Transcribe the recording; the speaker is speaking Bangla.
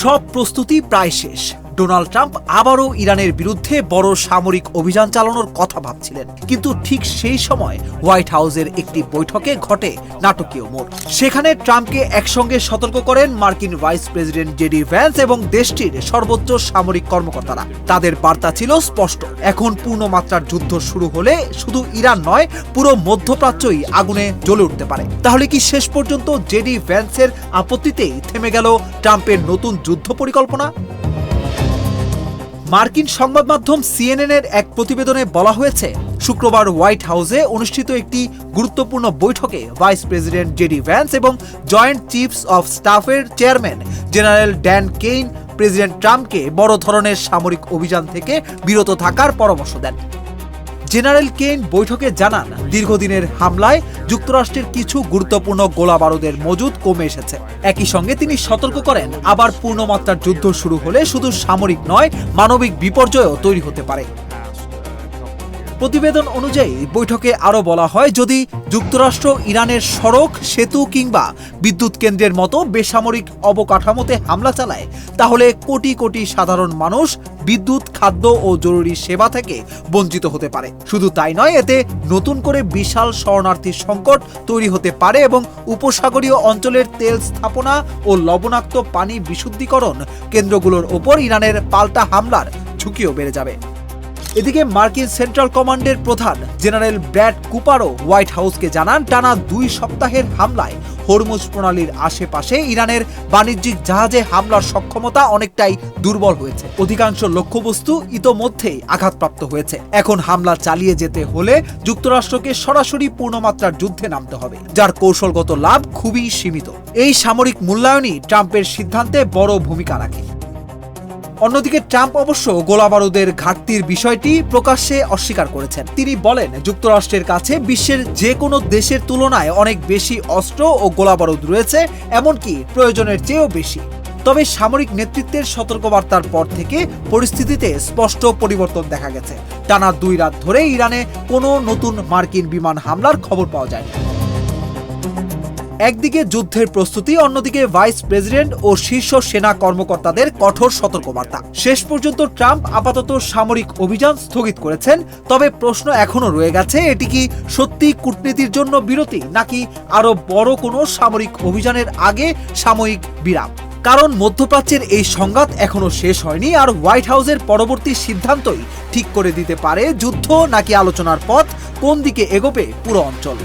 সব প্রস্তুতি প্রায় শেষ। ডোনাল্ড ট্রাম্প আবারও ইরানের বিরুদ্ধে বড় সামরিক অভিযান চালানোর কথা ভাবছিলেন, কিন্তু ঠিক সেই সময় হোয়াইট হাউসের একটি বৈঠকে ঘটে নাটকীয় মোড়। সেখানে ট্রাম্পকে একসঙ্গে সতর্ক করেন মার্কিন ভাইস প্রেসিডেন্ট জেডি ভ্যান্স এবং দেশটির সর্বোচ্চ সামরিক কর্মকর্তারা। তাদের বার্তা ছিল স্পষ্ট, এখন পূর্ণমাত্রার যুদ্ধ শুরু হলে শুধু ইরান নয়, পুরো মধ্যপ্রাচ্যই আগুনে জ্বলে উঠতে পারে। তাহলে কি শেষ পর্যন্ত জেডি ভ্যান্সের আপত্তিতেই থেমে গেল ট্রাম্পের নতুন যুদ্ধ পরিকল্পনা? মার্কিন সংবাদ মাধ্যম সিএনএন এর এক প্রতিবেদনে বলা হয়েছে, শুক্রবার হোয়াইট হাউসে অনুষ্ঠিত একটি গুরুত্বপূর্ণ বৈঠকে ভাইস প্রেসিডেন্ট জেডি ভ্যান্স এবং জয়েন্ট চিফস অফ স্টাফের chairman general Dan Caine president ট্রাম্পকে বড় ধরনের সামরিক অভিযান থেকে বিরত থাকার পরামর্শ দেন। জেনারেল কেইন বৈঠকে জানান, দীর্ঘদিনের হামলায় যুক্তরাষ্ট্রের কিছু গুরুত্বপূর্ণ গোলাবারুদের মজুদ কমে এসেছে। একই সঙ্গে তিনি সতর্ক করেন, আবার পূর্ণমাত্রার যুদ্ধ শুরু হলে শুধু সামরিক নয়, মানবিক বিপর্যয়ও তৈরি হতে পারে। প্রতিবেদন অনুযায়ী বৈঠকে আরও বলা হয়, যদি যুক্তরাষ্ট্র ইরানের সড়ক, সেতু কিংবা বিদ্যুৎ কেন্দ্রের মতো বেসামরিক অবকাঠামোতে হামলা চালায়, তাহলে কোটি কোটি সাধারণ মানুষ বিদ্যুৎ, খাদ্য ও জরুরি সেবা থেকে বঞ্চিত হতে পারে। শুধু তাই নয়, এতে নতুন করে বিশাল শরণার্থী সংকট তৈরি হতে পারে এবং উপসাগরীয় অঞ্চলের তেল স্থাপনা ও লবণাক্ত পানি বিশুদ্ধীকরণ কেন্দ্রগুলোর ওপর ইরানের পাল্টা হামলার ঝুঁকিও বেড়ে যাবে। এদিকে মার্কিন সেন্ট্রাল কমান্ডের প্রধান জেনারেল ব্র্যাড কুপারও হোয়াইট হাউসকে জানান, টানা 2 সপ্তাহের হামলায় হরমুজ প্রণালীর আশেপাশে ইরানের বাণিজ্যিক জাহাজে হামলার সক্ষমতা অনেকটাই দুর্বল হয়েছে। অধিকাংশ লক্ষ্যবস্তু ইতোমধ্যেই আঘাতপ্রাপ্ত হয়েছে। এখন হামলা চালিয়ে যেতে হলে যুক্তরাষ্ট্রকে সরাসরি পূর্ণমাত্রার যুদ্ধে নামতে হবে, যার কৌশলগত লাভ খুবই সীমিত। এই সামরিক মূল্যায়নই ট্রাম্পের সিদ্ধান্তে বড় ভূমিকা রাখে। অন্যদিকে ট্রাম্প অবশ্য গোলাবারুদের ঘাটতির বিষয়টি প্রকাশ্যে অস্বীকার করেছেন। তিনি বলেন, যুক্তরাষ্ট্রের কাছে বিশ্বের যে কোনো দেশের তুলনায় অনেক বেশি অস্ত্র ও গোলাবারুদ রয়েছে, এমনকি প্রয়োজনের চেয়েও বেশি। তবে সামরিক নেতৃত্বের সতর্কবার্তার পর থেকে পরিস্থিতিতে স্পষ্ট পরিবর্তন দেখা গেছে। টানা 2 রাত ধরে ইরানে কোনো নতুন মার্কিন বিমান হামলার খবর পাওয়া যায়নি। একদিকে যুদ্ধের প্রস্তুতি, অন্যদিকে ভাইস প্রেসিডেন্ট ও শীর্ষ সেনা কর্মকর্তাদের কঠোর সতর্কবার্তা। শেষ পর্যন্ত ট্রাম্প আপাতত সামরিক অভিযান স্থগিত করেছেন। তবে প্রশ্ন এখনো রয়ে গেছে, এটি কি সত্যি কূটনীতির জন্য বিরতি, নাকি আরো বড় কোনো সামরিক অভিযানের আগে সাময়িক বিরাম? কারণ মধ্যপ্রাচ্যের এই সংঘাত এখনো শেষ হয়নি, আর হোয়াইট হাউসের পরবর্তী সিদ্ধান্তই ঠিক করে দিতে পারে যুদ্ধ নাকি আলোচনার পথ, কোন দিকে এগোবে পুরো অঞ্চল।